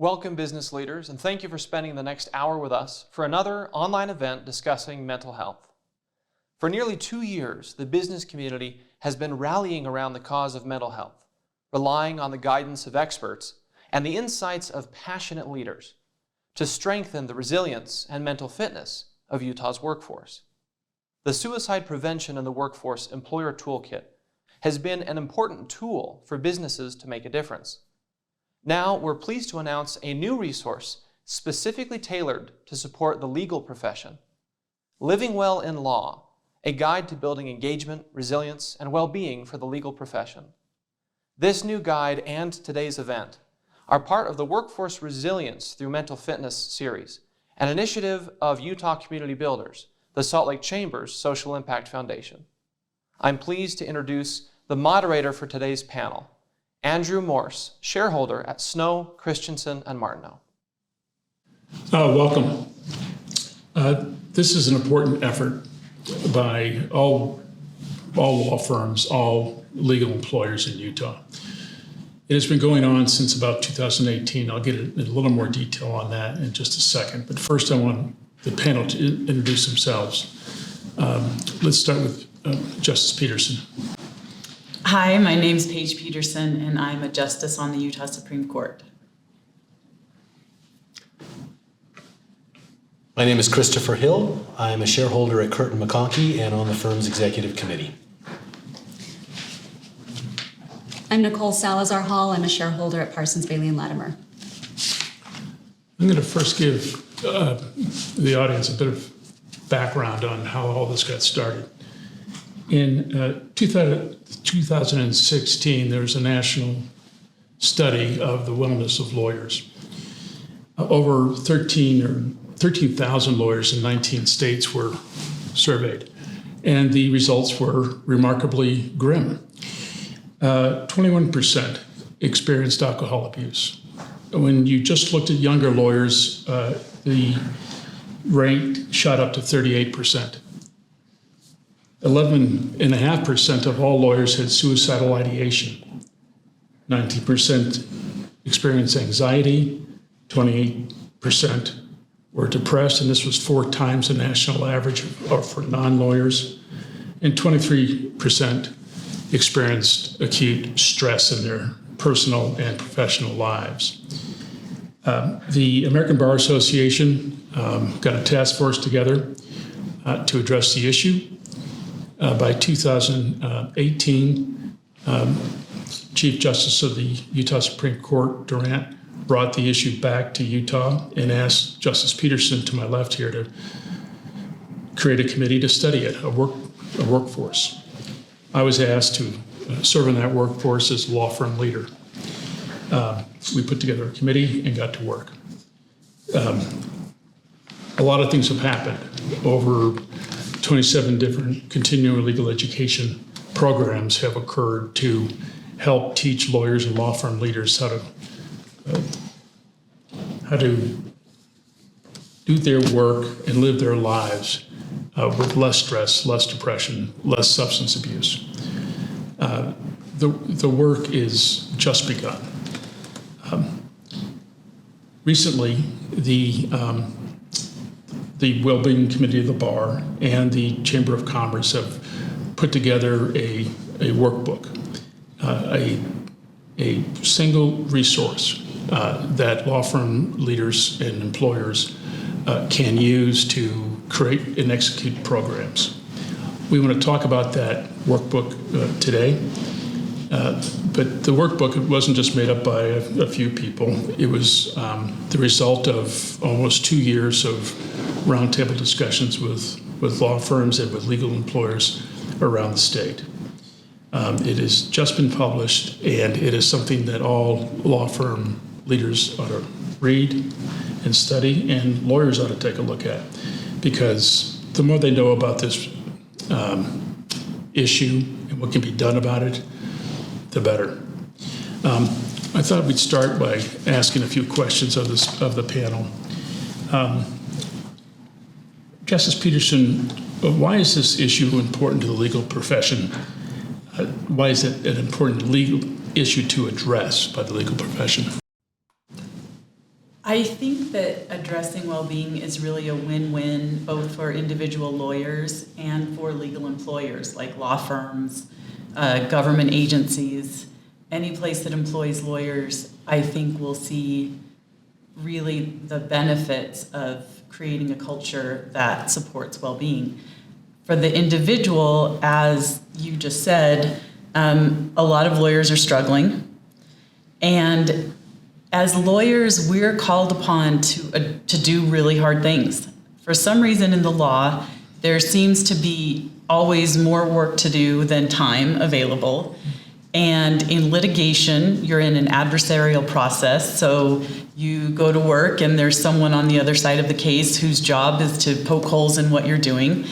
Welcome, business leaders, and thank you for spending the next hour with us for another online event discussing mental health. For nearly 2 years, the business community has been rallying around the cause of mental health, relying on the guidance of experts and the insights of passionate leaders to strengthen the resilience and mental fitness of Utah's workforce. The Suicide Prevention in the Workforce Employer Toolkit has been an important tool for businesses to make a difference. Now, we're pleased to announce a new resource specifically tailored to support the legal profession, Living Well in Law, a guide to building engagement, resilience, and well-being for the legal profession. This new guide and today's event are part of the Workforce Resilience Through Mental Fitness series, an initiative of Utah Community Builders, the Salt Lake Chamber's Social Impact Foundation. I'm pleased to introduce the moderator for today's panel, Andrew Morse, shareholder at Snow, Christensen, and Martineau. Welcome. This is an important effort by all law firms, all legal employers in Utah. It has been going on since about 2018. I'll get in a little more detail on that in just a second. But first, I want the panel to introduce themselves. Let's start with Justice Petersen. Hi, my name's Paige Petersen, and I'm a justice on the Utah Supreme Court. My name is Christopher Hill. I'm a shareholder at Curtin McConkie and on the firm's executive committee. I'm Nicole Salazar-Hall. I'm a shareholder at Parsons, Bailey & Latimer. I'm going to first give the audience a bit of background on how all this got started. In 2016, there was a national study of the wellness of lawyers. Over 13,000 lawyers in 19 states were surveyed, and the results were remarkably grim. 21% experienced alcohol abuse. When you just looked at younger lawyers, the rate shot up to 38%. 11.5% of all lawyers had suicidal ideation. 19% experienced anxiety. 28% were depressed, and this was 4 times the national average for non-lawyers. And 23% experienced acute stress in their personal and professional lives. The American Bar Association got a task force together to address the issue. By 2018, Chief Justice of the Utah Supreme Court, Durant, brought the issue back to Utah and asked Justice Petersen, to my left here, to create a committee to study it, a workforce. I was asked to serve in that workforce as a law firm leader. We put together a committee and got to work. A lot of things have happened. Over 27 different continuing legal education programs have occurred to help teach lawyers and law firm leaders how to do their work and live their lives with less stress, less depression, less substance abuse. The work is just begun. Recently, the Wellbeing Committee of the Bar and the Chamber of Commerce have put together a workbook, a single resource that law firm leaders and employers can use to create and execute programs. We want to talk about that workbook today. But the workbook wasn't just made up by a few people. It was the result of almost 2 years of roundtable discussions with law firms and with legal employers around the state. It has just been published, and it is something that all law firm leaders ought to read and study, and lawyers ought to take a look at, because the more they know about this issue and what can be done about it, the better. I thought we'd start by asking a few questions of the panel. Justice Petersen, why is this issue important to the legal profession? Why is it an important legal issue to address by the legal profession? I think that addressing well-being is really a win-win both for individual lawyers and for legal employers like law firms, government agencies. Any place that employs lawyers, I think, will see really the benefits of creating a culture that supports well-being. For the individual, as you just said, a lot of lawyers are struggling. And as lawyers, we're called upon to do really hard things. For some reason in the law, there seems to be always more work to do than time available. And in litigation, you're in an adversarial process. So you go to work and there's someone on the other side of the case whose job is to poke holes in what you're doing.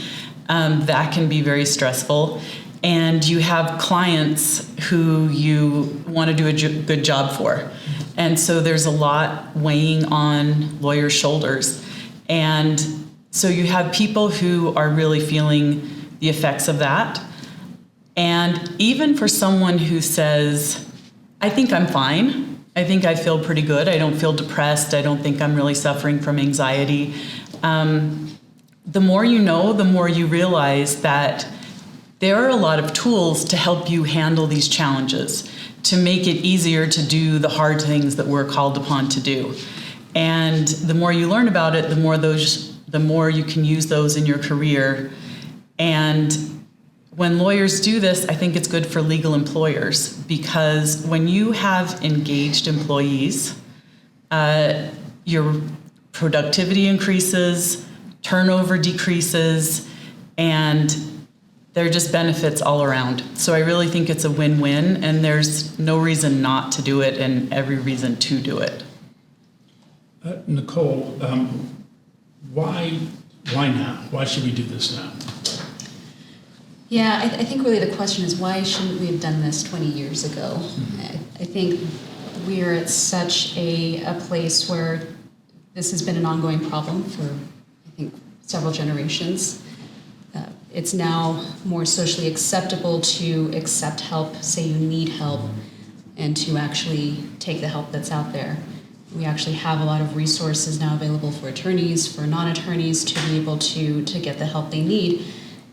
That can be very stressful. And you have clients who you want to do a good job for. And so there's a lot weighing on lawyers' shoulders. And so you have people who are really feeling the effects of that. And even for someone who says, I think I'm fine, I think I feel pretty good, I don't feel depressed, I don't think I'm really suffering from anxiety, the more you know, the more you realize that there are a lot of tools to help you handle these challenges, to make it easier to do the hard things that we're called upon to do. And the more you learn about it, the more you can use those in your career. And when lawyers do this, I think it's good for legal employers, because when you have engaged employees, your productivity increases, turnover decreases, and there are just benefits all around. So I really think it's a win-win, and there's no reason not to do it and every reason to do it. Nicole, why now? Why should we do this now? Yeah, I think really the question is, why shouldn't we have done this 20 years ago? I think we're at such a place where this has been an ongoing problem for, I think, several generations. It's now more socially acceptable to accept help, say you need help, and to actually take the help that's out there. We actually have a lot of resources now available for attorneys, for non-attorneys, to be able to get the help they need,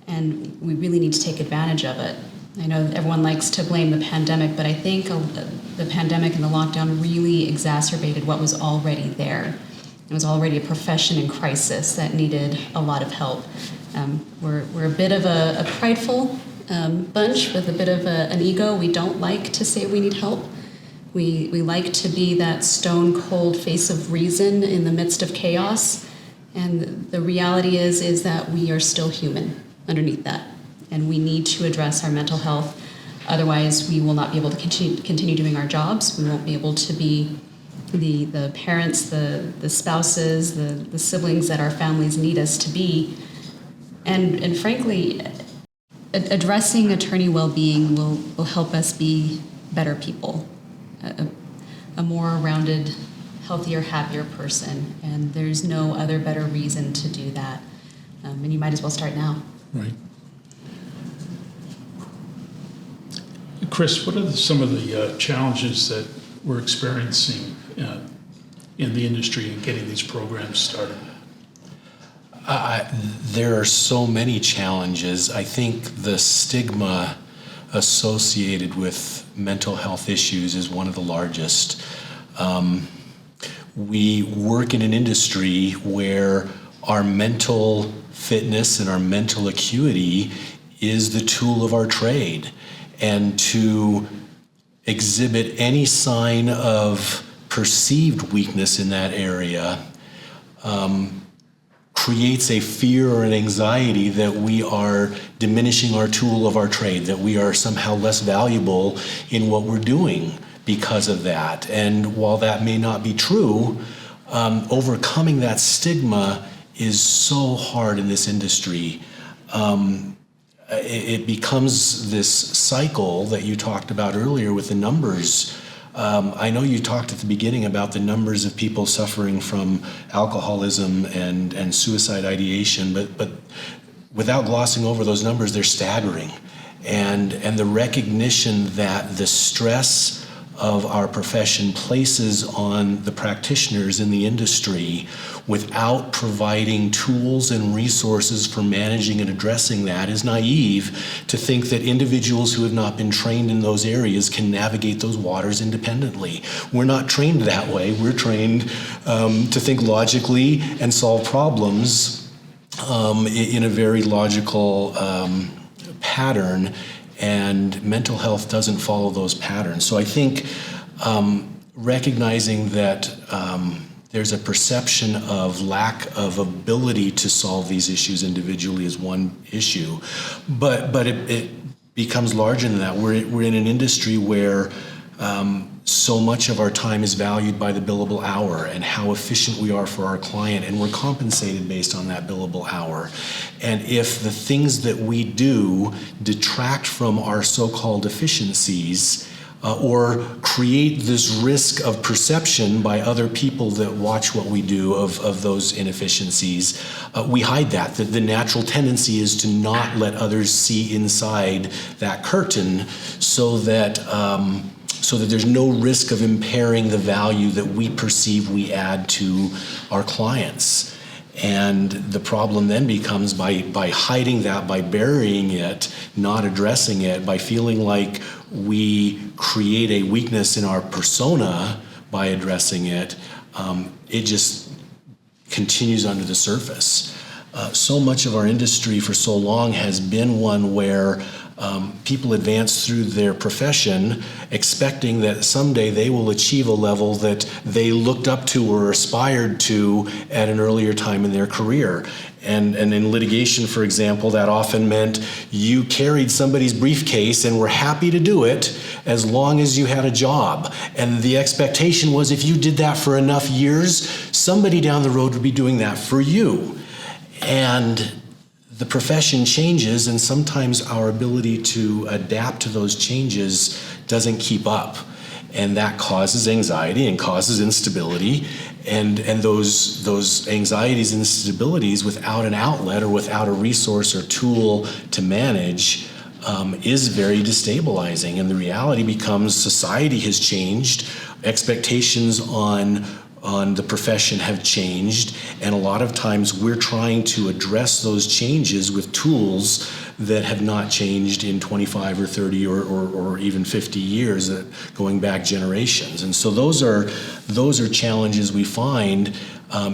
and we really need to take advantage of it. I know everyone likes to blame the pandemic, but I think the pandemic and the lockdown really exacerbated what was already there. It was already a profession in crisis that needed a lot of help. We're a bit of a prideful bunch with a bit of an ego. We don't like to say we need help. We like to be that stone cold face of reason in the midst of chaos. And the reality is that we are still human underneath that. And we need to address our mental health. Otherwise, we will not be able to continue doing our jobs. We won't be able to be the parents, the spouses, the siblings that our families need us to be. And frankly, addressing attorney well-being will help us be better people, a more rounded, healthier, happier person. And there's no other better reason to do that. And you might as well start now. Right. Chris, what are some of the challenges that we're experiencing in the industry in getting these programs started? There are so many challenges. I think the stigma associated with mental health issues is one of the largest. We work in an industry where our mental fitness and our mental acuity is the tool of our trade. And to exhibit any sign of perceived weakness in that area creates a fear or an anxiety that we are diminishing our tool of our trade, that we are somehow less valuable in what we're doing because of that. And while that may not be true, overcoming that stigma is so hard in this industry. It becomes this cycle that you talked about earlier with the numbers. I know you talked at the beginning about the numbers of people suffering from alcoholism and suicide ideation, but without glossing over those numbers, they're staggering. And the recognition that the stress of our profession places on the practitioners in the industry without providing tools and resources for managing and addressing that is naive to think that individuals who have not been trained in those areas can navigate those waters independently. We're not trained that way. We're trained to think logically and solve problems in a very logical pattern, and mental health doesn't follow those patterns. So I think recognizing that there's a perception of lack of ability to solve these issues individually is one issue, but it becomes larger than that. We're in an industry where so much of our time is valued by the billable hour and how efficient we are for our client, and we're compensated based on that billable hour. And if the things that we do detract from our so-called efficiencies, or create this risk of perception by other people that watch what we do of those inefficiencies, we hide that. The natural tendency is to not let others see inside that curtain so that there's no risk of impairing the value that we perceive we add to our clients. And the problem then becomes by hiding that, by burying it, not addressing it, by feeling like we create a weakness in our persona by addressing it, it just continues under the surface. So much of our industry for so long has been one where people advance through their profession expecting that someday they will achieve a level that they looked up to or aspired to at an earlier time in their career. And in litigation, for example, that often meant you carried somebody's briefcase and were happy to do it as long as you had a job. And the expectation was if you did that for enough years, somebody down the road would be doing that for you. And the profession changes, and sometimes our ability to adapt to those changes doesn't keep up. And that causes anxiety and causes instability. And those anxieties and instabilities without an outlet or without a resource or tool to manage is very destabilizing. And the reality becomes society has changed, expectations on the profession have changed, and a lot of times we're trying to address those changes with tools that have not changed in 25 or 30 or even 50 years, going back generations. And so those are challenges we find.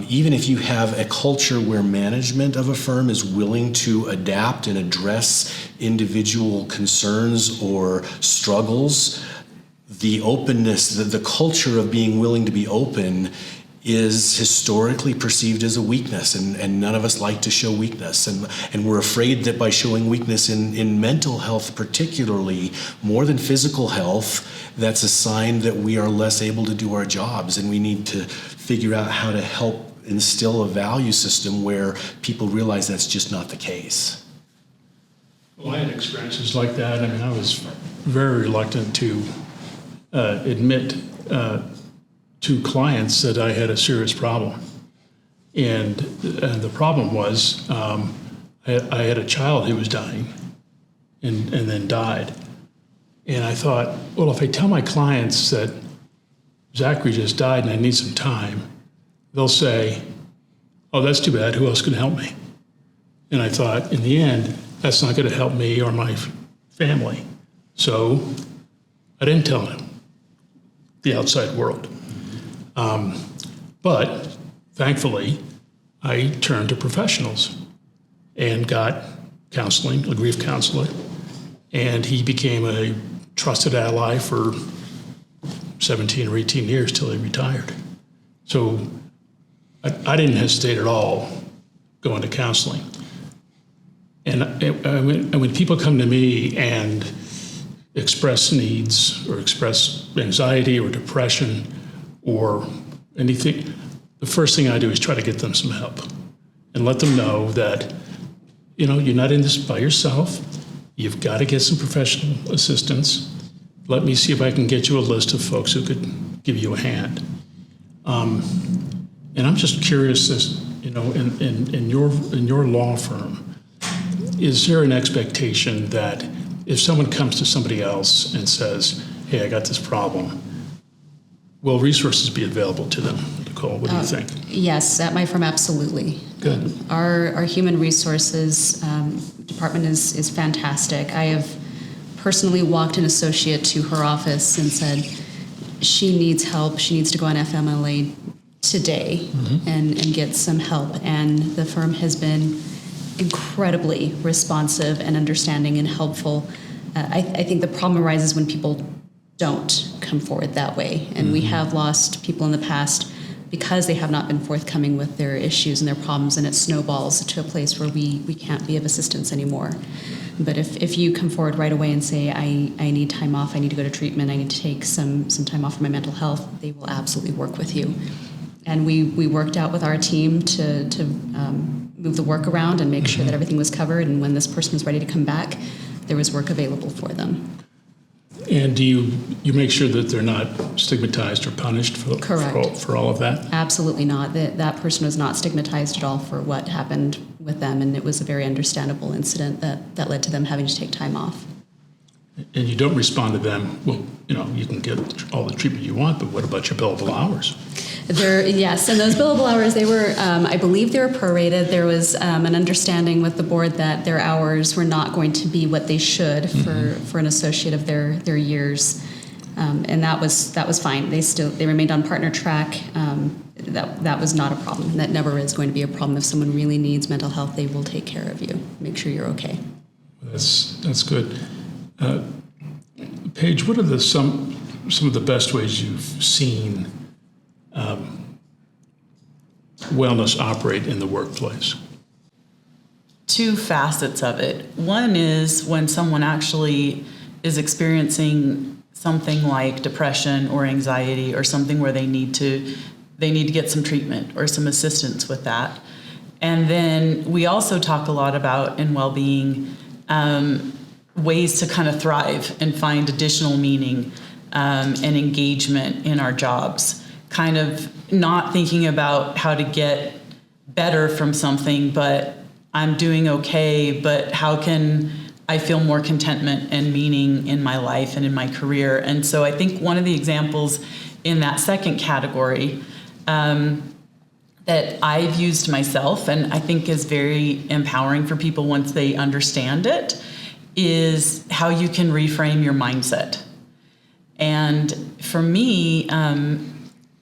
Even if you have a culture where management of a firm is willing to adapt and address individual concerns or struggles, the openness, the culture of being willing to be open is historically perceived as a weakness, and none of us like to show weakness. And we're afraid that by showing weakness in mental health particularly, more than physical health, that's a sign that we are less able to do our jobs, and we need to figure out how to help instill a value system where people realize that's just not the case. Well, I had experiences like that. I mean, I was very reluctant to admit to clients that I had a serious problem. And the problem was I had a child who was dying and then died. And I thought, well, if I tell my clients that Zachary just died and I need some time, they'll say, oh, that's too bad. Who else can help me? And I thought, in the end, that's not going to help me or my family. So I didn't tell them the outside world. But thankfully, I turned to professionals and got counseling, a grief counselor, and he became a trusted ally for 17 or 18 years till he retired. So I didn't hesitate at all going to counseling. And when people come to me and express needs or express anxiety or depression or anything, the first thing I do is try to get them some help and let them know that, you know, you're not in this by yourself. You've got to get some professional assistance. Let me see if I can get you a list of folks who could give you a hand. And I'm just curious, as you know, in your law firm, is there an expectation that if someone comes to somebody else and says, hey, I got this problem, will resources be available to them? Nicole, what do you think? Yes, at my firm, absolutely. Good. Our human resources department is fantastic. I have personally walked an associate to her office and said, she needs help. She needs to go on FMLA today and get some help. And the firm has been incredibly responsive and understanding and helpful. I think the problem arises when people don't come forward that way. And we have lost people in the past because they have not been forthcoming with their issues and their problems, and it snowballs to a place where we can't be of assistance anymore. But if you come forward right away and say, I need time off, I need to go to treatment, I need to take some time off for my mental health, they will absolutely work with you. And we worked out with our team to move the work around and make sure that everything was covered, and when this person was ready to come back, there was work available for them. And do you make sure that they're not stigmatized or punished for all of that? Absolutely not. That person was not stigmatized at all for what happened with them, and it was a very understandable incident that led to them having to take time off. And you don't respond to them, well, you can get all the treatment you want, but what about your billable hours? Yes, and those billable hours, they were, I believe they were prorated. There was an understanding with the board that their hours were not going to be what they should for an associate of their years, and that was fine. They remained on partner track. That was not a problem. That never is going to be a problem. If someone really needs mental health, they will take care of you. Make sure you're okay. That's good. Paige, what are some of the best ways you've seen wellness operate in the workplace? Two facets of it. One is when someone actually is experiencing something like depression or anxiety or something where they need to get some treatment or some assistance with that. And then we also talk a lot about in well-being ways to kind of thrive and find additional meaning and engagement in our jobs. Kind of not thinking about how to get better from something, but I'm doing okay, but how can I feel more contentment and meaning in my life and in my career? And so I think one of the examples in that second category that I've used myself and I think is very empowering for people once they understand it is how you can reframe your mindset. And for me,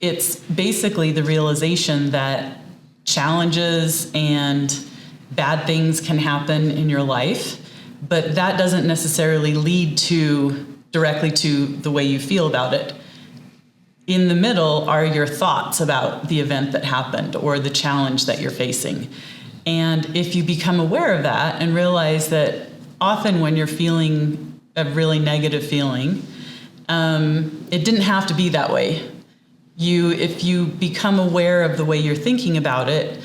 it's basically the realization that challenges and bad things can happen in your life, but that doesn't necessarily lead directly to the way you feel about it. In the middle are your thoughts about the event that happened or the challenge that you're facing. And if you become aware of that and realize that often when you're feeling a really negative feeling, it didn't have to be that way. If you become aware of the way you're thinking about it,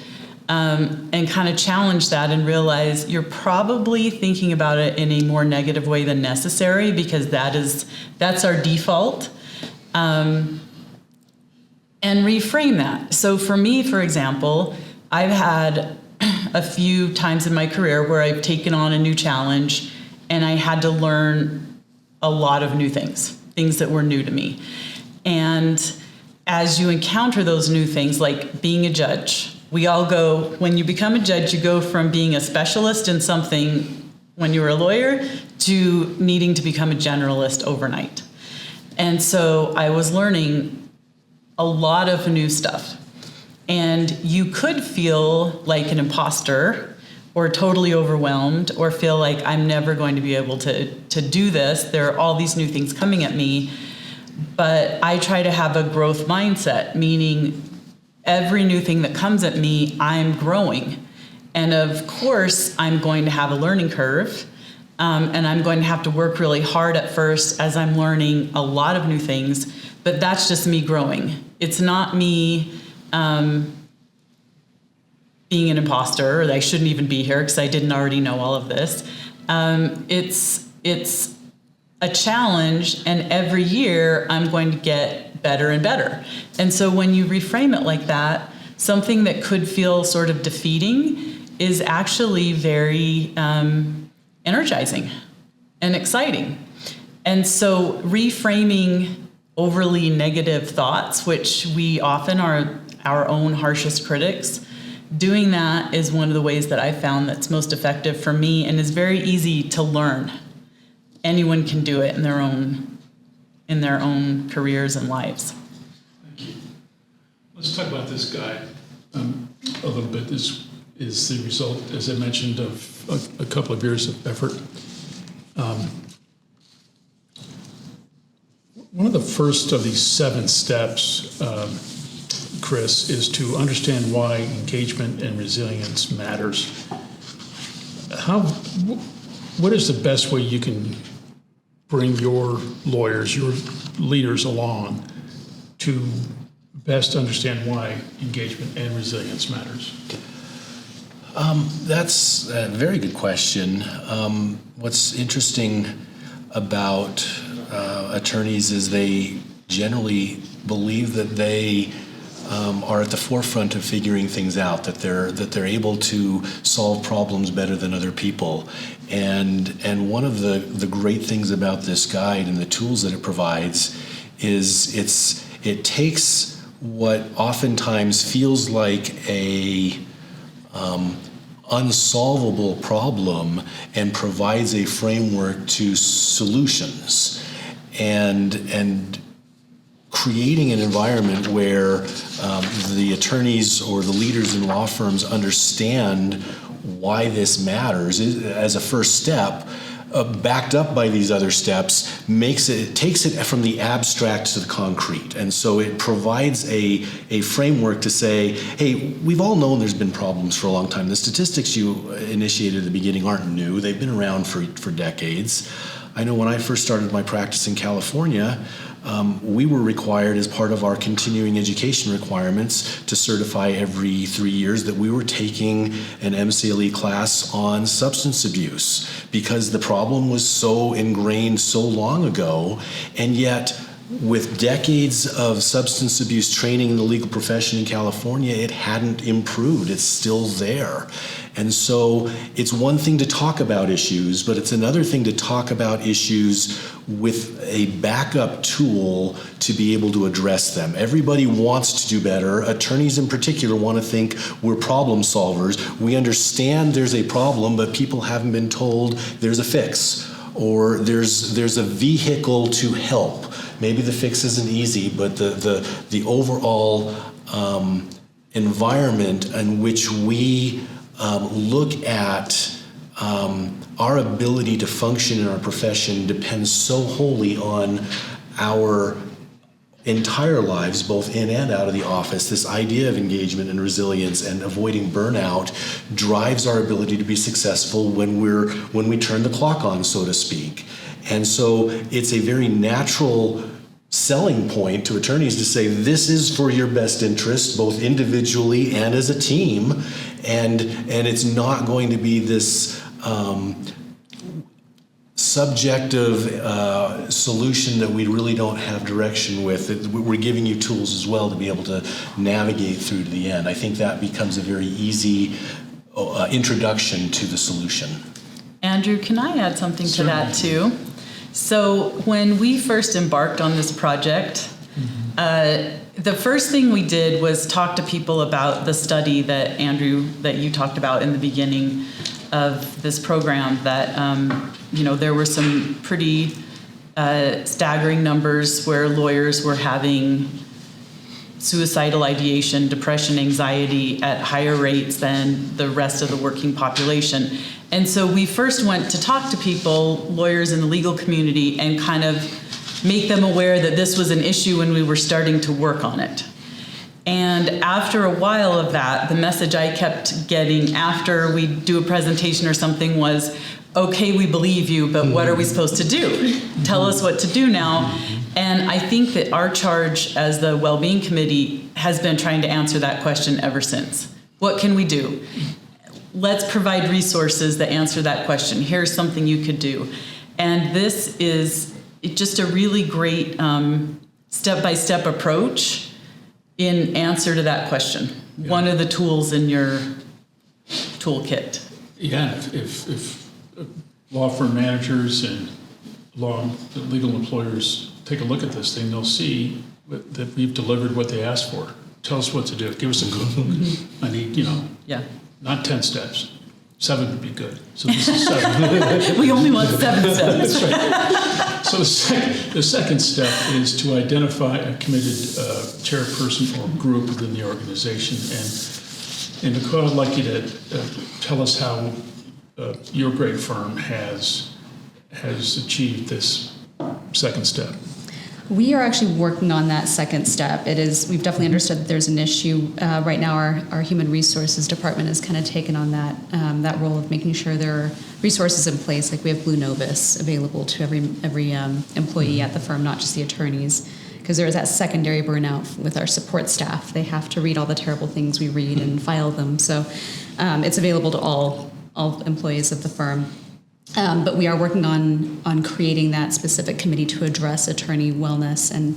and kind of challenge that and realize you're probably thinking about it in a more negative way than necessary because that's our default, and reframe that. So for me, for example, I've had a few times in my career where I've taken on a new challenge and I had to learn a lot of new things that were new to me. And as you encounter those new things, like being a judge, when you become a judge, you go from being a specialist in something when you were a lawyer to needing to become a generalist overnight. And so I was learning a lot of new stuff. And you could feel like an imposter or totally overwhelmed or feel like I'm never going to be able to do this. There are all these new things coming at me. But I try to have a growth mindset, meaning every new thing that comes at me, I'm growing. And of course, I'm going to have a learning curve. And I'm going to have to work really hard at first as I'm learning a lot of new things. But that's just me growing. It's not me being an imposter, or that I shouldn't even be here because I didn't already know all of this. It's a challenge, and every year I'm going to get better and better. And so when you reframe it like that, something that could feel sort of defeating is actually very energizing and exciting. And so reframing overly negative thoughts, which we often are our own harshest critics. Doing that is one of the ways that I found that's most effective for me and is very easy to learn. Anyone can do it in their own careers and lives. Thank you. Let's talk about this guy a little bit. This is the result, as I mentioned, of a couple of years of effort. One of the first of these 7 steps, Chris, is to understand why engagement and resilience matters. What is the best way you can bring your lawyers, your leaders along to best understand why engagement and resilience matters? That's a very good question. What's interesting about attorneys is they generally believe that they are at the forefront of figuring things out, that they're able to solve problems better than other people. And one of the great things about this guide and the tools that it provides is it takes what oftentimes feels like a unsolvable problem and provides a framework to solutions, and creating an environment where the attorneys or the leaders in law firms understand why this matters as a first step, backed up by these other steps, takes it from the abstract to the concrete. And so it provides a framework to say, hey, we've all known there's been problems for a long time. The statistics you initiated at the beginning aren't new. They've been around for decades. I know when I first started my practice in California, we were required as part of our continuing education requirements to certify every 3 years that we were taking an MCLE class on substance abuse, because the problem was so ingrained so long ago, and yet with decades of substance abuse training in the legal profession in California, it hadn't improved. It's still there. And so it's one thing to talk about issues, but it's another thing to talk about issues with a backup tool to be able to address them. Everybody wants to do better. Attorneys in particular want to think we're problem solvers. We understand there's a problem, but people haven't been told there's a fix, or there's a vehicle to help. Maybe the fix isn't easy, but the overall environment in which we look at our ability to function in our profession depends so wholly on our entire lives, both in and out of the office. This idea of engagement and resilience and avoiding burnout drives our ability to be successful when we turn the clock on, so to speak. And so it's a very natural selling point to attorneys to say this is for your best interest, both individually and as a team, and it's not going to be this subjective solution that we really don't have direction with. We're giving you tools as well to be able to navigate through to the end. I think that becomes a very easy introduction to the solution. Andrew, can I add something to that too? So when we first embarked on this project, the first thing we did was talk to people about the study that Andrew, that you talked about in the beginning of this program, that there were some pretty staggering numbers where lawyers were having suicidal ideation, depression, anxiety at higher rates than the rest of the working population. And so we first went to talk to people, lawyers in the legal community, and kind of make them aware that this was an issue when we were starting to work on it. And after a while of that, the message I kept getting after we do a presentation or something was, okay, we believe you, but what are we supposed to do? Tell us what to do now. And I think that our charge as the Wellbeing Committee has been trying to answer that question ever since. What can we do? Let's provide resources that answer that question. Here's something you could do. And this is just a really great step-by-step approach in answer to that question. Yeah. One of the tools in your toolkit. Yeah, if law firm managers and legal employers take a look at this thing, they'll see that we've delivered what they asked for. Tell us what to do. Give us a cookbook. I need, Yeah. not 10 steps. 7 would be good. So this is 7. We only want 7 steps. That's right. So the second step is to identify a committed chairperson or group within the organization. And Nicole, I'd like you to tell us how your great firm has achieved this second step. We are actually working on that second step. We've definitely understood that there's an issue. Right now, our human resources department has kind of taken on that role of making sure there are resources in place. Like we have Blue Novus available to every employee at the firm, not just the attorneys, because there is that secondary burnout with our support staff. They have to read all the terrible things we read and file them. So it's available to all employees of the firm. But we are working on creating that specific committee to address attorney wellness. And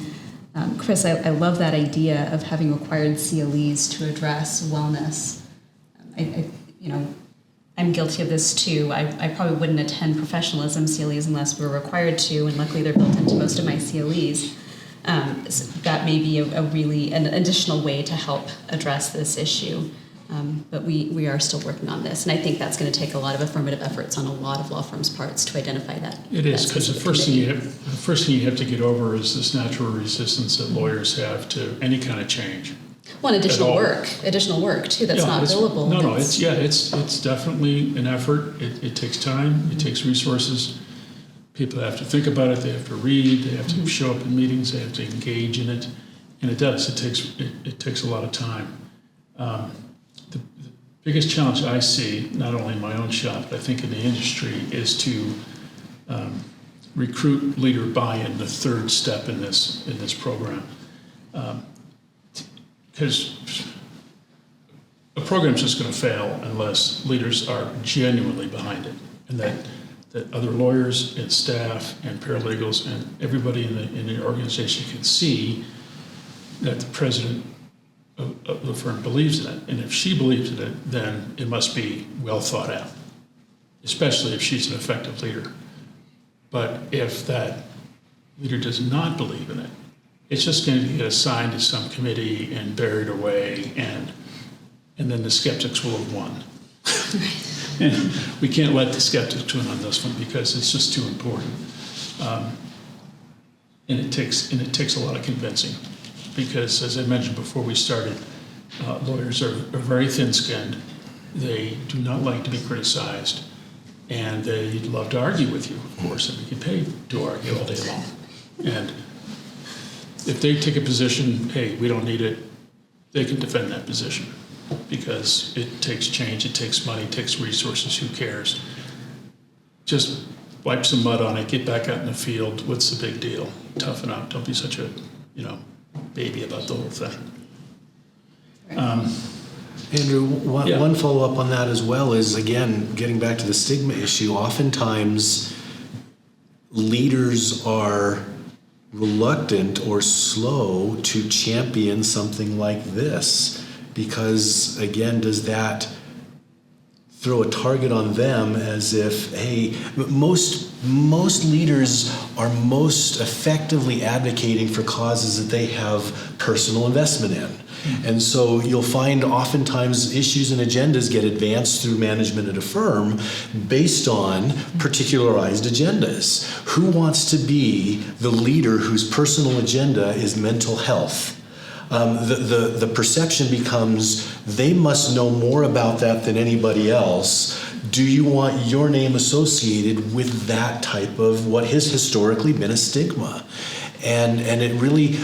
Chris, I love that idea of having required CLEs to address wellness. I'm guilty of this too. I probably wouldn't attend professionalism CLEs unless we were required to, and luckily they're built into most of my CLEs. So that may be an additional way to help address this issue. But we are still working on this, and I think that's going to take a lot of affirmative efforts on a lot of law firms' parts to identify that. It is, because the first thing you have to get over is this natural resistance that lawyers have to any kind of change. Well, and additional work too. That's not billable. No, it's definitely an effort. It takes time. It takes resources. People have to think about it. They have to read. They have to show up in meetings. They have to engage in it, and it does. It takes a lot of time. The biggest challenge I see, not only in my own shop, but I think in the industry, is to recruit leader buy-in, the third step in this program. Because a program's just going to fail unless leaders are genuinely behind it, and that other lawyers and staff and paralegals and everybody in the organization can see that the president of the firm believes in it. And if she believes in it, then it must be well thought out, especially if she's an effective leader. But if that leader does not believe in it, it's just going to get assigned to some committee and buried away, and then the skeptics will have won. And we can't let the skeptics win on this one because it's just too important. And it takes a lot of convincing. Because, as I mentioned before we started, lawyers are very thin-skinned. They do not like to be criticized, and they love to argue with you, of course, and they get paid to argue all day long. And if they take a position, hey, we don't need it, they can defend that position because it takes change, it takes money, it takes resources, who cares? Just wipe some mud on it, get back out in the field, what's the big deal? Toughen up, don't be such a, baby about the whole thing. Andrew, one follow-up on that as well is, again, getting back to the stigma issue, oftentimes leaders are reluctant or slow to champion something like this because, again, does that throw a target on them as if, hey, most leaders are most effectively advocating for causes that they have personal investment in. And so you'll find oftentimes issues and agendas get advanced through management at a firm based on particularized agendas. Who wants to be the leader whose personal agenda is mental health? The perception becomes they must know more about that than anybody else. Do you want your name associated with that type of what has historically been a stigma? And it really,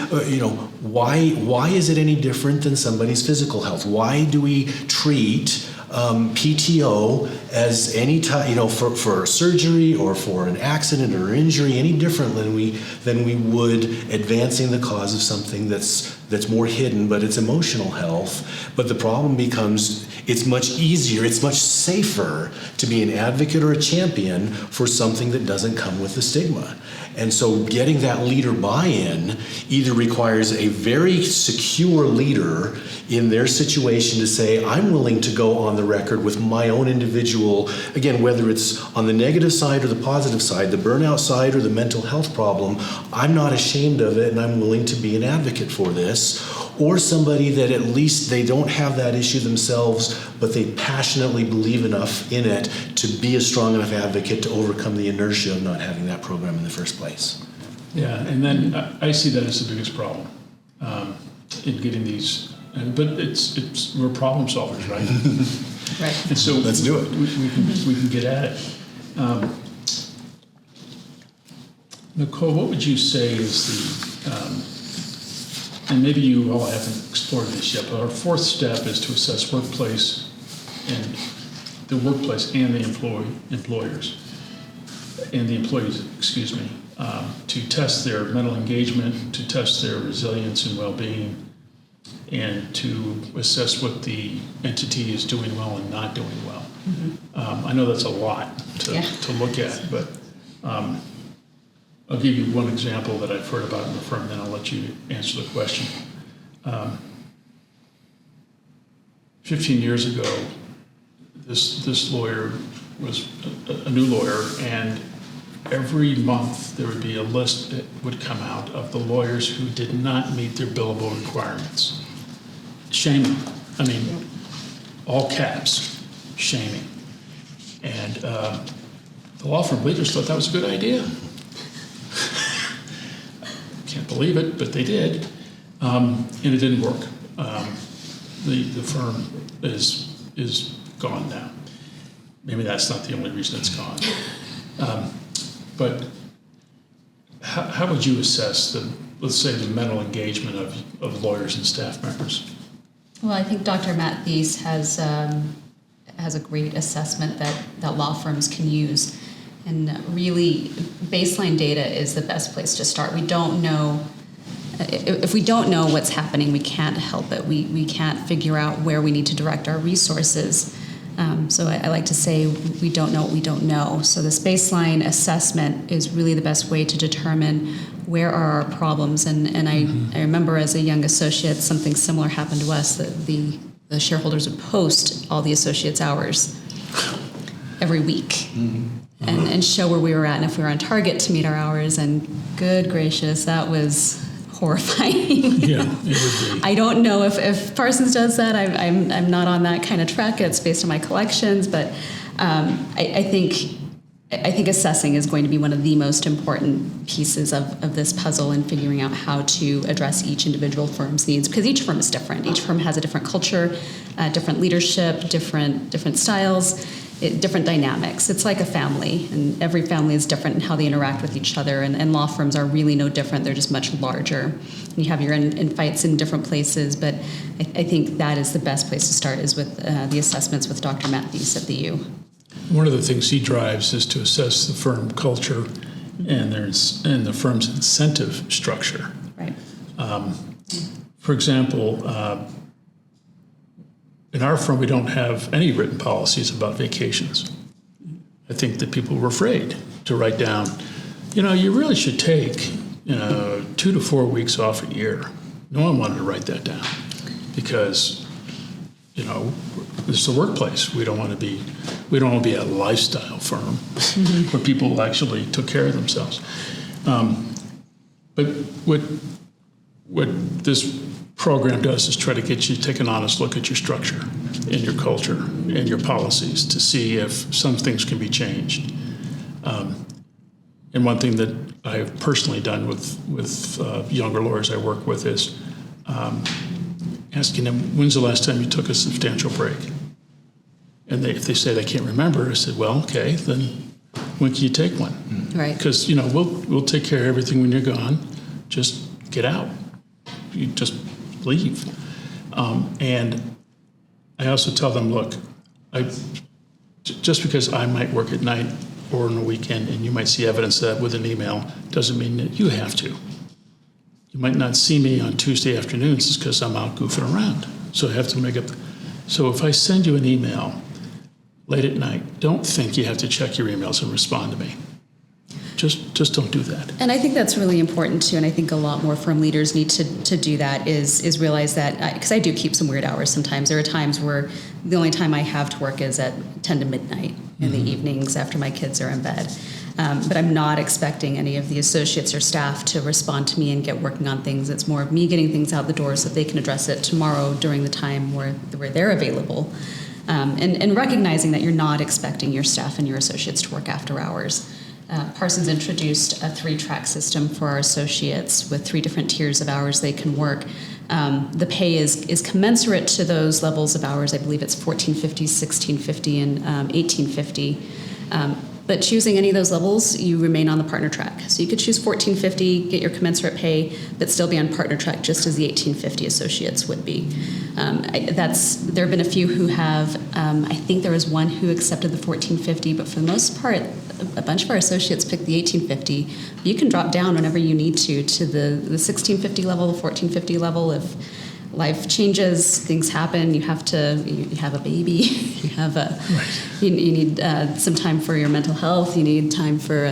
why is it any different than somebody's physical health? Why do we treat PTO as any type, for surgery or for an accident or injury any different than we would advancing the cause of something that's that's more hidden, but it's emotional health. But the problem becomes it's much easier, it's much safer to be an advocate or a champion for something that doesn't come with the stigma. And so getting that leader buy-in either requires a very secure leader in their situation to say, I'm willing to go on the record with my own individual, again, whether it's on the negative side or the positive side, the burnout side or the mental health problem, I'm not ashamed of it and I'm willing to be an advocate for this. Or somebody that at least they don't have that issue themselves, but they passionately believe enough in it to be a strong enough advocate to overcome the inertia of not having that program in the first place. Yeah, and then I see that as the biggest problem in getting these. But we're problem solvers, right? Right. And so let's do it. We can get at it. Nicole, what would you say is the and maybe you all haven't explored this yet, but our fourth step is to assess the workplace and the employers and the employees, to test their mental engagement, to test their resilience and well-being, and to assess what the entity is doing well and not doing well. Mm-hmm. I know that's a lot to look at, but I'll give you one example that I've heard about in the firm, then I'll let you answer the question. 15 years ago, this lawyer was a new lawyer, and every month there would be a list that would come out of the lawyers who did not meet their billable requirements. Shaming. I mean, all caps, shaming. And the law firm leaders thought that was a good idea. Can't believe it, but they did. And it didn't work. The firm is gone now. Maybe that's not the only reason it's gone. But how would you assess let's say the mental engagement of lawyers and staff members? Well, I think Dr. Matt Thies has a great assessment that law firms can use. And really, baseline data is the best place to start. We don't know, if we don't know what's happening, we can't help it. We can't figure out where we need to direct our resources. So I like to say we don't know what we don't know. So this baseline assessment is really the best way to determine where are our problems. And I remember as a young associate, something similar happened to us, that the shareholders would post all the associates' hours every week. And show where we were at and if we were on target to meet our hours. And good gracious, that was horrifying. Yeah, it would be. I don't know if Parsons does that. I'm not on that kind of track. It's based on my collections, but I think assessing is going to be one of the most important pieces of this puzzle in figuring out how to address each individual firm's needs, because each firm is different. Each firm has a different culture, different leadership, different styles. Different dynamics. It's like a family, and every family is different in how they interact with each other, and law firms are really no different. They're just much larger. And you have your fights in different places, but I think that is the best place to start, is with the assessments with Dr. Matt Thies at the U. One of the things he drives is to assess the firm culture and the firm's incentive structure. Right. For example, in our firm, we don't have any written policies about vacations. I think that people were afraid to write down, you really should take, 2 to 4 weeks off a year. No one wanted to write that down because, this is a workplace. We don't want to be a lifestyle firm where people actually took care of themselves. But what this program does is try to get you to take an honest look at your structure and your culture and your policies to see if some things can be changed. And one thing that I have personally done with younger lawyers I work with is asking them, when's the last time you took a substantial break? And if they say they can't remember, I said, well, okay, then when can you take one? Right. Because, we'll take care of everything when you're gone. Just get out. You just leave. And I also tell them, look, just because I might work at night or on the weekend and you might see evidence of that with an email doesn't mean that you have to. you might not see me on Tuesday afternoons is because I'm out goofing around. So I have to make up. So if I send you an email late at night, don't think you have to check your emails and respond to me. Just don't do that. And I think that's really important too, and I think a lot more firm leaders need to do that, is realize that, because I do keep some weird hours sometimes. There are times where the only time I have to work is at 10 to midnight in the evenings after my kids are in bed. But I'm not expecting any of the associates or staff to respond to me and get working on things. It's more of me getting things out the door so that they can address it tomorrow during the time where they're available. And recognizing that you're not expecting your staff and your associates to work after hours. Parsons introduced a 3-track system for our associates with 3 different tiers of hours they can work. The pay is commensurate to those levels of hours. I believe it's $14.50, $16.50, and $18.50. But choosing any of those levels, you remain on the partner track. So you could choose $14.50, get your commensurate pay, but still be on partner track, just as the $18.50 associates would be. There have been a few who have. I think there was one who accepted the $14.50, but for the most part, a bunch of our associates picked the $18.50. You can drop down whenever you need to the $16.50 level, the $14.50 level. If life changes, things happen, you have a baby, you have you need some time for your mental health, you need time for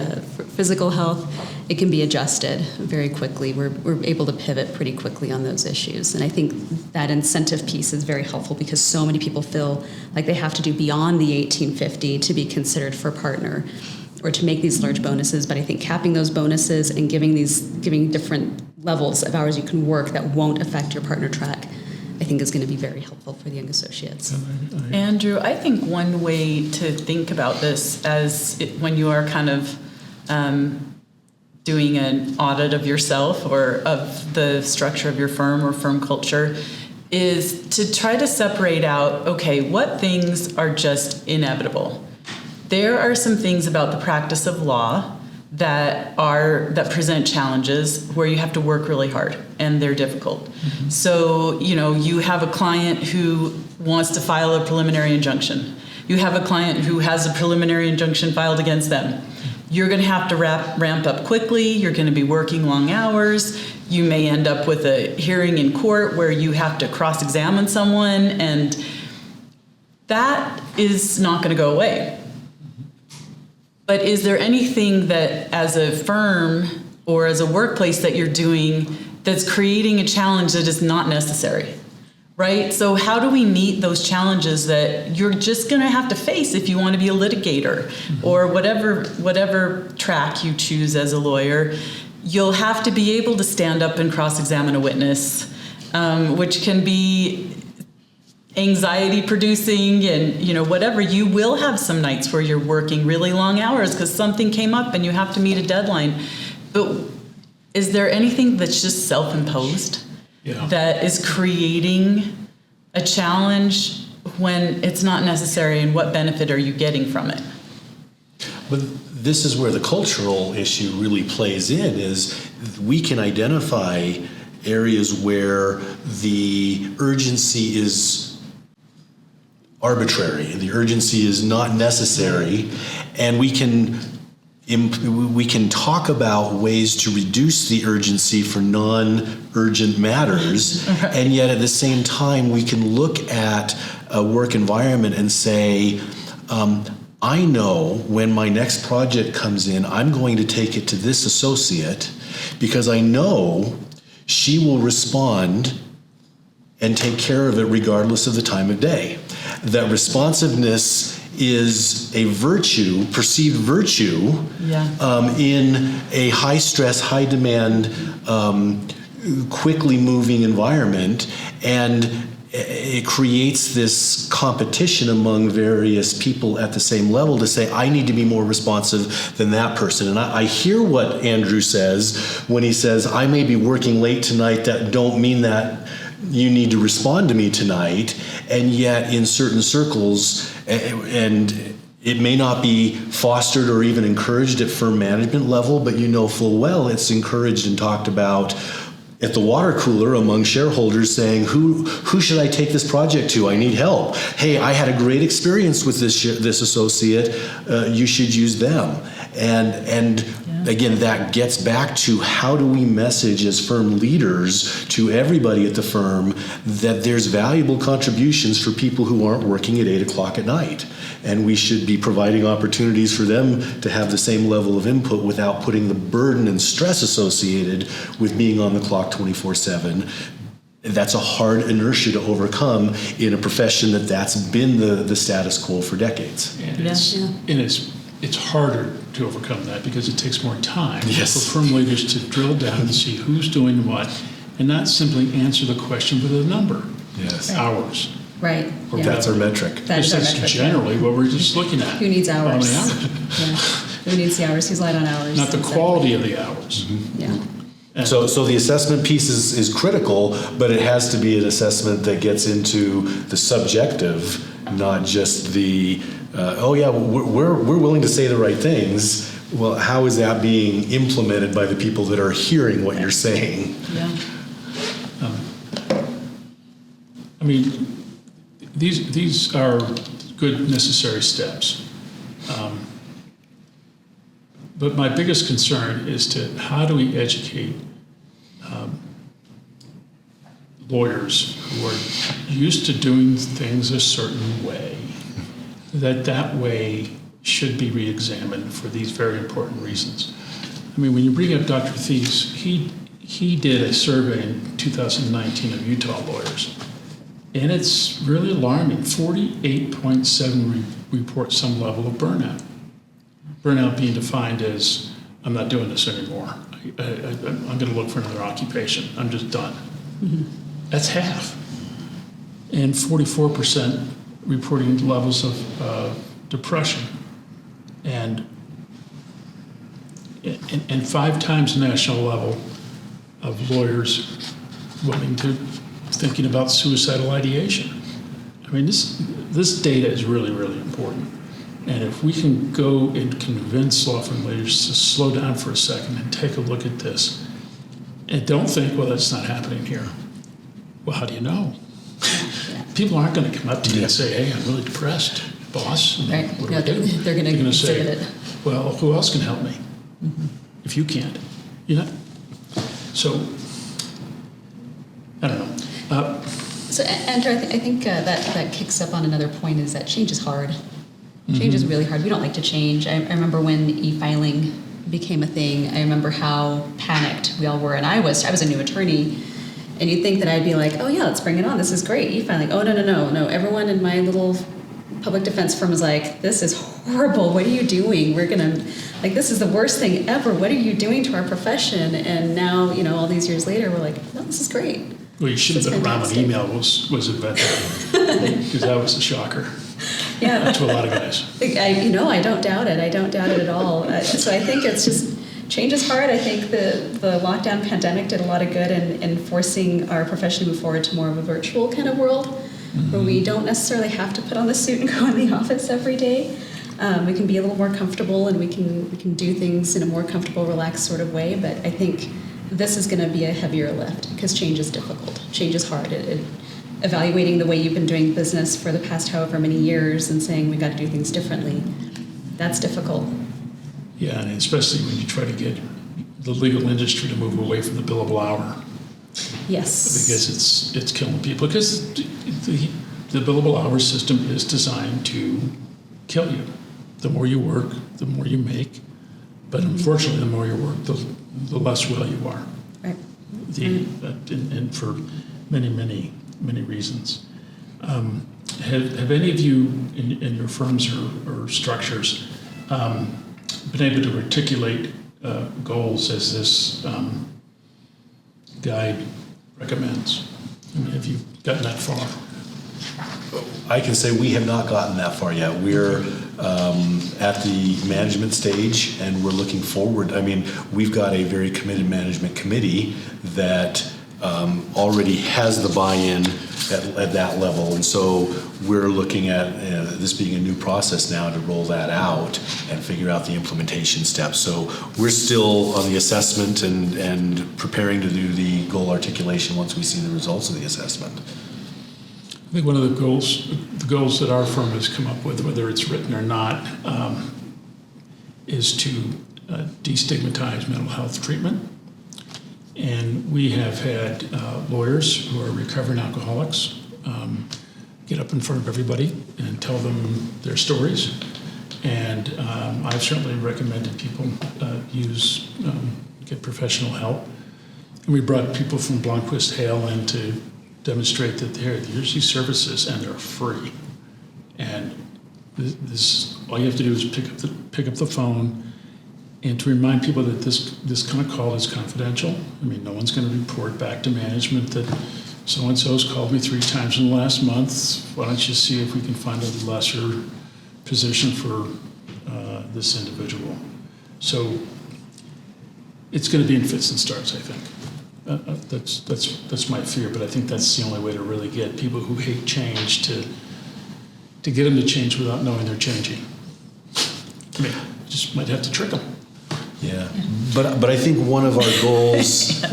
physical health. It can be adjusted very quickly. We're able to pivot pretty quickly on those issues. And I think that incentive piece is very helpful because so many people feel like they have to do beyond the $18.50 to be considered for partner or to make these large bonuses. But I think capping those bonuses and giving different levels of hours you can work that won't affect your partner track, I think is going to be very helpful for the young associates. Andrew, I think one way to think about this when you are kind of doing an audit of yourself or of the structure of your firm or firm culture is to try to separate out, okay, what things are just inevitable? There are some things about the practice of law that present challenges where you have to work really hard and they're difficult. Mm-hmm. So, you have a client who wants to file a preliminary injunction. You have a client who has a preliminary injunction filed against them. You're going to have to ramp up quickly. You're going to be working long hours. You may end up with a hearing in court where you have to cross-examine someone, and that is not going to go away. But is there anything that as a firm or as a workplace that you're doing that's creating a challenge that is not necessary, right? So how do we meet those challenges that you're just going to have to face if you want to be a litigator or whatever track you choose as a lawyer? You'll have to be able to stand up and cross-examine a witness, which can be anxiety producing and whatever. You will have some nights where you're working really long hours because something came up and you have to meet a deadline. But is there anything that's just self-imposed that is creating a challenge when it's not necessary, and what benefit are you getting from it? But this is where the cultural issue really plays in, is we can identify areas where the urgency is arbitrary, the urgency is not necessary, and we can talk about ways to reduce the urgency for non-urgent matters, and yet at the same time we can look at a work environment and say, I know when my next project comes in, I'm going to take it to this associate because I know she will respond and take care of it regardless of the time of day. That responsiveness is a virtue, perceived virtue, in a high stress, high demand, quickly moving environment, and it creates this competition among various people at the same level to say, I need to be more responsive than that person. And I hear what Andrew says when he says, I may be working late tonight, that don't mean that you need to respond to me tonight. And yet in certain circles, and it may not be fostered or even encouraged at firm management level, but you know full well it's encouraged and talked about at the water cooler among shareholders, saying, who should I take this project to? I need help. Hey, I had a great experience with this associate. You should use them. And again, that gets back to how do we message as firm leaders to everybody at the firm that there's valuable contributions for people who aren't working at 8 o'clock at night. And we should be providing opportunities for them to have the same level of input without putting the burden and stress associated with being on the clock 24/7. That's a hard inertia to overcome in a profession that's been the status quo for decades. And it's harder to overcome that because it takes more time Yes. for firm leaders to drill down and see who's doing what, and not simply answer the question with a number. Yes. Hours. Right. Or yeah. That's our metric. That is our That's metric, generally what we're just looking at. Who needs How hours? many hours? Yeah. Who needs the hours? Who's light on hours? Not the Exactly. quality of the hours. Yeah. So the assessment piece is critical, but it has to be an assessment that gets into the subjective, not just the, we're willing to say the right things. Well, how is that being implemented by the people that are hearing what you're saying? Yeah. I mean, these are good necessary steps. But my biggest concern is to how do we educate lawyers who are used to doing things a certain way, that way should be re-examined for these very important reasons. I mean, when you bring up Dr. Thies, he did a survey in 2019 of Utah lawyers, and it's really alarming. 48.7 report some level of burnout. Burnout being defined as, I'm not doing this anymore. I'm going to look for another occupation. I'm just done. Mm-hmm. That's half. And 44% reporting levels of depression. And 5 times the national level of lawyers thinking about suicidal ideation. I mean, this data is really, really important. And if we can go and convince law firm leaders to slow down for a second and take a look at this, and don't think, well, that's not happening here. Well, how do you know? People aren't going to come up to you and say, hey, I'm really depressed, boss. And Right. what do No, I do? they're going to gonna say, exhibit it. well, who else can help me? If you can't, you know? So, I don't know. So, Andrew, I think that kicks up on another point is that change is hard. Change is really hard. We don't like to change. I remember when e-filing became a thing. I remember how panicked we all were, and I was a new attorney, and you'd think that I'd be like, oh yeah, let's bring it on. This is great. E-filing. Oh no. Everyone in my little public defense firm was like, this is horrible. What are you doing? This is the worst thing ever. What are you doing to our profession? And now, all these years later, we're like, no, this is great. Well, you should have been around when email was invented, because that was a shocker. Yeah. To a lot of guys. I don't doubt it. I don't doubt it at all. So I think it's just, change is hard. I think the lockdown pandemic did a lot of good in forcing our profession to move forward to more of a virtual kind of world, where we don't necessarily have to put on the suit and go in the office every day. We can be a little more comfortable, and we can do things in a more comfortable, relaxed sort of way. But I think this is going to be a heavier lift because change is difficult. Change is hard. Evaluating the way you've been doing business for the past however many years and saying we got to do things differently, that's difficult. Yeah, and especially when you try to get the legal industry to move away from the billable hour, Yes. because it's killing people. Because the billable hour system is designed to kill you. The more you work, the more you make. But unfortunately, the more you work, the less well you are. Right. And for many reasons. Have any of you in your firms or structures been able to articulate goals as this guide recommends? I mean, have you gotten that far? I can say we have not gotten that far yet. We're at the management stage, and we're looking forward. I mean, we've got a very committed management committee that already has the buy-in at that level, and so we're looking at this being a new process now to roll that out and figure out the implementation steps. So we're still on the assessment and preparing to do the goal articulation once we see the results of the assessment. I think one of the goals that our firm has come up with, whether it's written or not, is to destigmatize mental health treatment. And we have had lawyers who are recovering alcoholics get up in front of everybody and tell them their stories. And I've certainly recommended people get professional help. And we brought people from Blomquist Hale in to demonstrate that here's these services and they're free. And this all you have to do is pick up the phone, and to remind people that this kind of call is confidential. I mean, no one's going to report back to management that so-and-so's called me 3 times in the last month. Why don't you see if we can find a lesser position for this individual? So it's going to be in fits and starts, I think. That's my fear, but I think that's the only way to really get people who hate change to get them to change without knowing they're changing. I mean, just might have to trick them. Yeah. But I think one of our goals,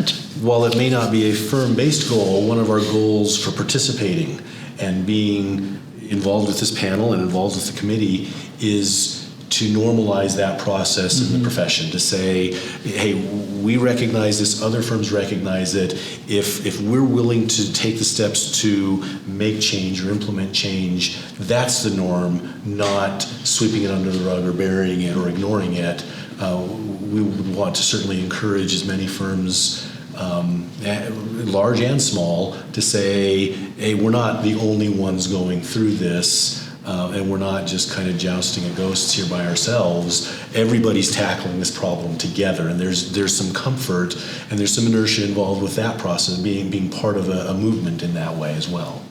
while it may not be a firm-based goal, one of our goals for participating and being involved with this panel and involved with the committee is to normalize that process in the profession, to say, hey, we recognize this, other firms recognize it. If we're willing to take the steps to make change or implement change, that's the norm, not sweeping it under the rug or burying it or ignoring it. We would want to certainly encourage as many firms, large and small, to say, hey, we're not the only ones going through this. And we're not just kind of jousting a ghosts here by ourselves. Everybody's tackling this problem together, and there's some comfort and there's some inertia involved with that process, being part of a movement in that way as well.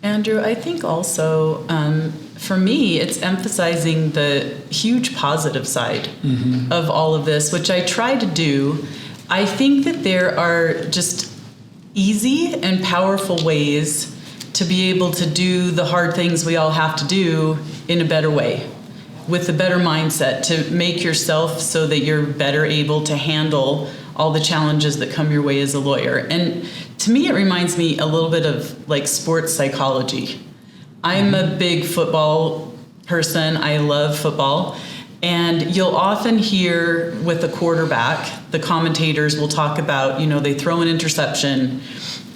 Andrew, I think also for me, it's emphasizing the huge positive side of all of this, which I try to do. I think that there are just easy and powerful ways to be able to do the hard things we all have to do in a better way, with a better mindset, to make yourself so that you're better able to handle all the challenges that come your way as a lawyer. And to me, it reminds me a little bit of like sports psychology. I'm a big football person. I love football. And you'll often hear with the quarterback, the commentators will talk about, they throw an interception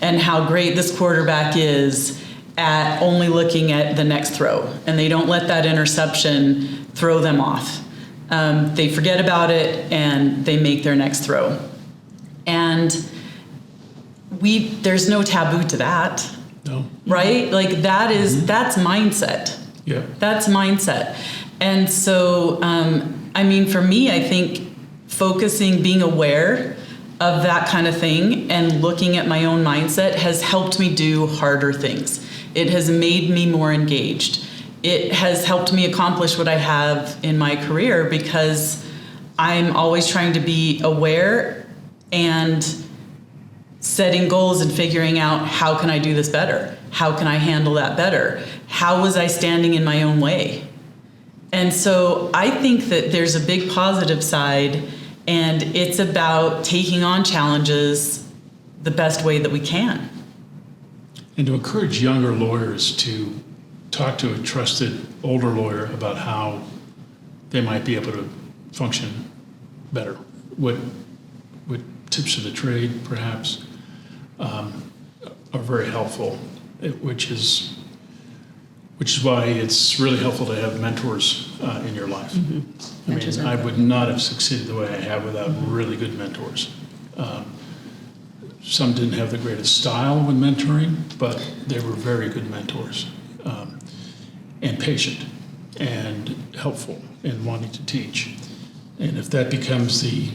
and how great this quarterback is at only looking at the next throw. And they don't let that interception throw them off. They forget about it and they make their next throw. And there's no taboo to that. No. Right? Like that's mindset. Yeah. That's mindset. And so, for me, I think being aware of that kind of thing and looking at my own mindset has helped me do harder things. It has made me more engaged. It has helped me accomplish what I have in my career because I'm always trying to be aware and setting goals and figuring out, how can I do this better? How can I handle that better? How was I standing in my own way? And so I think that there's a big positive side, and it's about taking on challenges the best way that we can. And to encourage younger lawyers to talk to a trusted older lawyer about how they might be able to function better. What tips of the trade, perhaps, are very helpful, which is why it's really helpful to have mentors in your life. Mm-hmm. I would not have succeeded the way I have without really good mentors. Some didn't have the greatest style when mentoring, but they were very good mentors, and patient and helpful in wanting to teach. And if that becomes the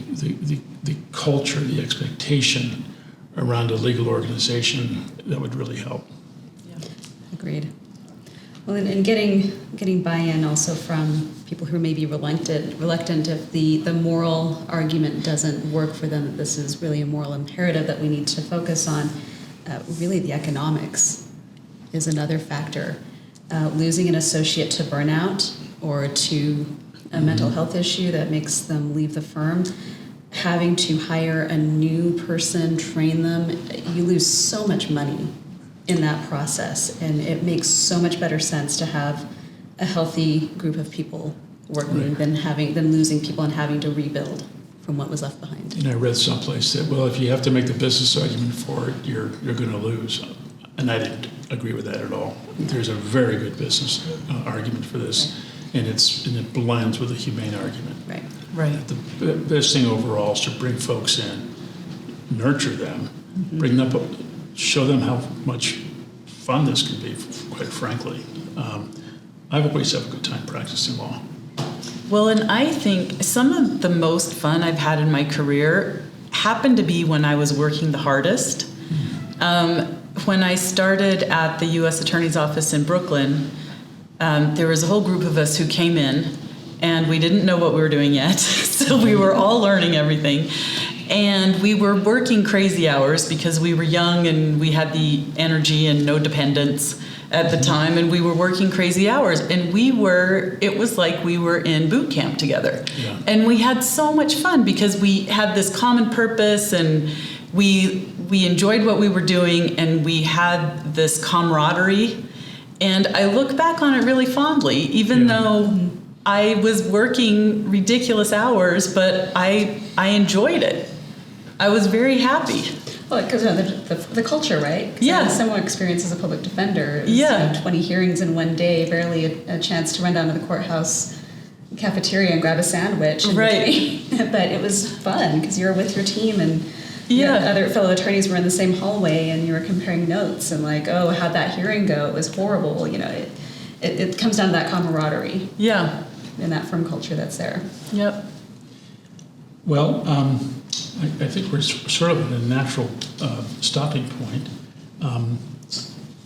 culture, the expectation around a legal organization, that would really help. Yeah. Agreed. Well, and getting buy-in also from people who may be reluctant if the moral argument doesn't work for them, that this is really a moral imperative that we need to focus on. Really, the economics is another factor. Losing an associate to burnout or to a mental health issue that makes them leave the firm, having to hire a new person, train them, you lose so much money in that process, and it makes so much better sense to have a healthy group of people working than losing people and having to rebuild from what was left behind. And I read someplace that, well, if you have to make the business argument for it, you're going to lose. And I didn't agree with that at all. There's a very good business argument for this, and it blends with a humane argument. Right. Right. The best thing overall is to bring folks in, nurture them, bring them up, show them how much fun this can be, quite frankly. I've always had a good time practicing law. Well, and I think some of the most fun I've had in my career happened to be when I was working the hardest. When I started at the U.S. Attorney's Office in Brooklyn, there was a whole group of us who came in, and we didn't know what we were doing yet, so we were all learning everything. And we were working crazy hours because we were young and we had the energy and no dependents at the time, and we were working crazy hours. And it was like we were in boot camp together. Yeah. And we had so much fun because we had this common purpose, and we enjoyed what we were doing, and we had this camaraderie. And I look back on it really fondly, even though I was working ridiculous hours, but I enjoyed it. I was very happy. Well, because the culture, right? I had a similar experience as a public defender. It was, 20 hearings in one day, barely a chance to run down to the courthouse cafeteria and grab a sandwich. Right. But it was fun because you were with your team, and other fellow attorneys were in the same hallway, and you were comparing notes and like, oh, how'd that hearing go? It was horrible. It comes down to that camaraderie. Yeah. And that firm culture that's there. Yep. Well, I think we're sort of at a natural stopping point.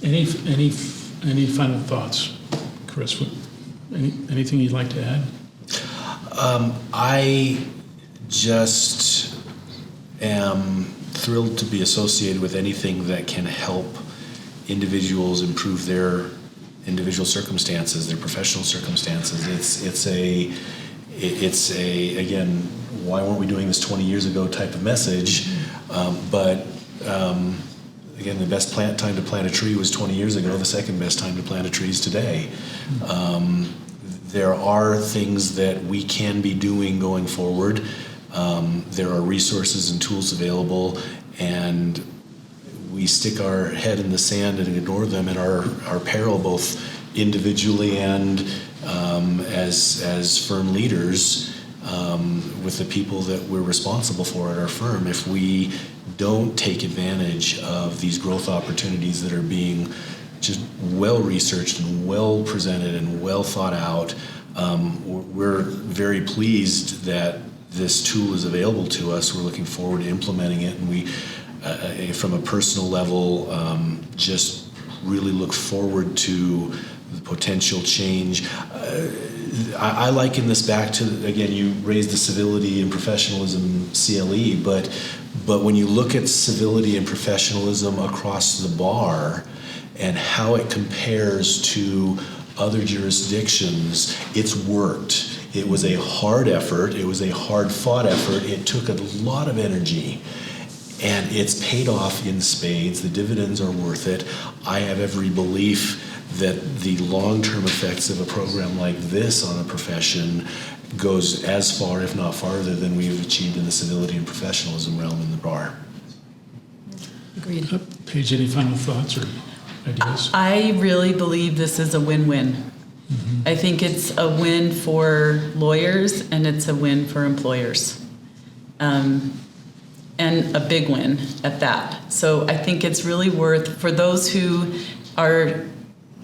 Any final thoughts, Chris? Anything you'd like to add? I just am thrilled to be associated with anything that can help individuals improve their individual circumstances, their professional circumstances. It's a again, why weren't we doing this 20 years ago type of message, but again, the best time to plant a tree was 20 years ago. The second best time to plant a tree is today. There are things that we can be doing going forward. There are resources and tools available, and we stick our head in the sand and ignore them at our peril, both individually and as firm leaders with the people that we're responsible for at our firm. If we don't take advantage of these growth opportunities that are being just well researched and well presented and well thought out, we're very pleased that this tool is available to us. We're looking forward to implementing it, and we, from a personal level, just really look forward to the potential change. I liken this back to, again, you raised the civility and professionalism CLE, but when you look at civility and professionalism across the bar and how it compares to other jurisdictions, it's worked. It was a hard effort. It was a hard-fought effort. It took a lot of energy, and it's paid off in spades. The dividends are worth it. I have every belief that the long-term effects of a program like this on a profession goes as far, if not farther, than we have achieved in the civility and professionalism realm in the bar. Agreed. Paige, any final thoughts or ideas? I really believe this is a win-win. Mm-hmm. I think it's a win for lawyers, and it's a win for employers. And a big win at that. So I think it's really worth, for those who are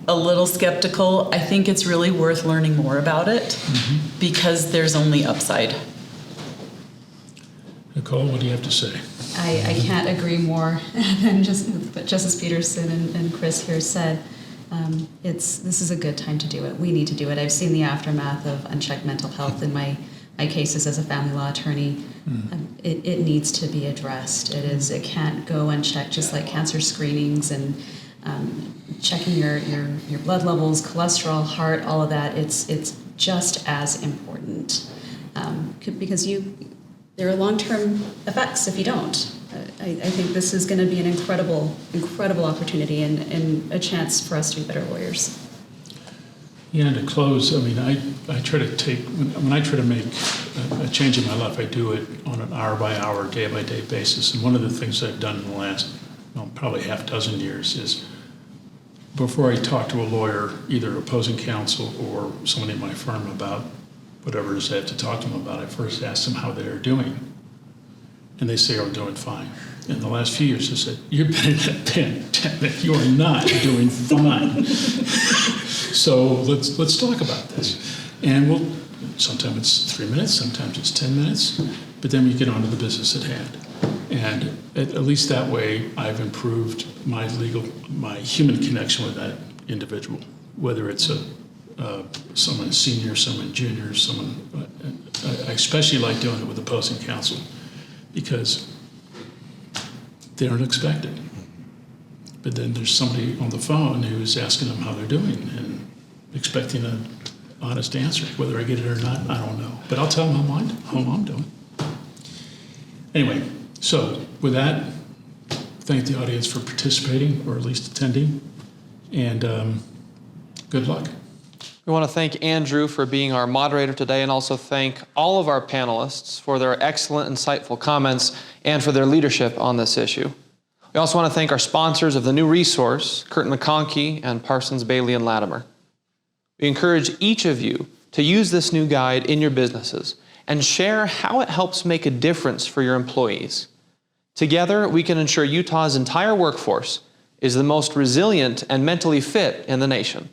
a little skeptical, I think it's really worth learning more about it because there's only upside. Nicole, what do you have to say? I can't agree more than what Justice Petersen and Chris here said. This is a good time to do it. We need to do it. I've seen the aftermath of unchecked mental health in my cases as a family law attorney. It needs to be addressed. It can't go unchecked, just like cancer screenings and checking your blood levels, cholesterol, heart, all of that. It's just as important because there are long-term effects if you don't. I think this is going to be an incredible opportunity and a chance for us to be better lawyers. Yeah, and to close, I mean, I try to take, when I try to make a change in my life, I do it on an hour-by-hour, day-by-day basis. And one of the things I've done in the last, well, probably half dozen years is before I talk to a lawyer, either opposing counsel or someone in my firm about whatever it is I have to talk to them about, I first ask them how they're doing. And they say, I'm doing fine. In the last few years, I said, you've been in that pandemic. You are not doing fine. So let's talk about this. And sometimes it's 3 minutes, sometimes it's 10 minutes, but then we get on to the business at hand. And at least that way, I've improved my human connection with that individual, whether it's someone senior, someone junior, I especially like doing it with opposing counsel because they don't expect it. But then there's somebody on the phone who's asking them how they're doing and expecting an honest answer. Whether I get it or not, I don't know. But I'll tell them how I'm doing. Anyway, so with that, thank the audience for participating, or at least attending, and good luck. We want to thank Andrew for being our moderator today, and also thank all of our panelists for their excellent, insightful comments and for their leadership on this issue. We also want to thank our sponsors of the new resource, Curtin McConkie and Parsons, Bailey, and Latimer. We encourage each of you to use this new guide in your businesses and share how it helps make a difference for your employees. Together, we can ensure Utah's entire workforce is the most resilient and mentally fit in the nation.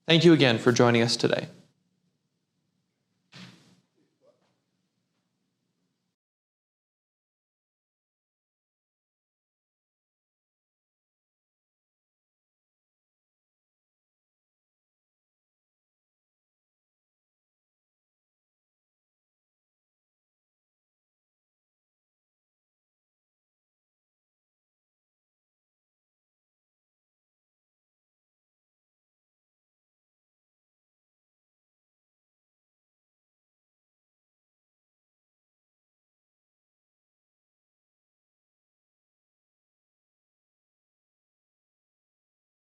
Thank you again for joining us today.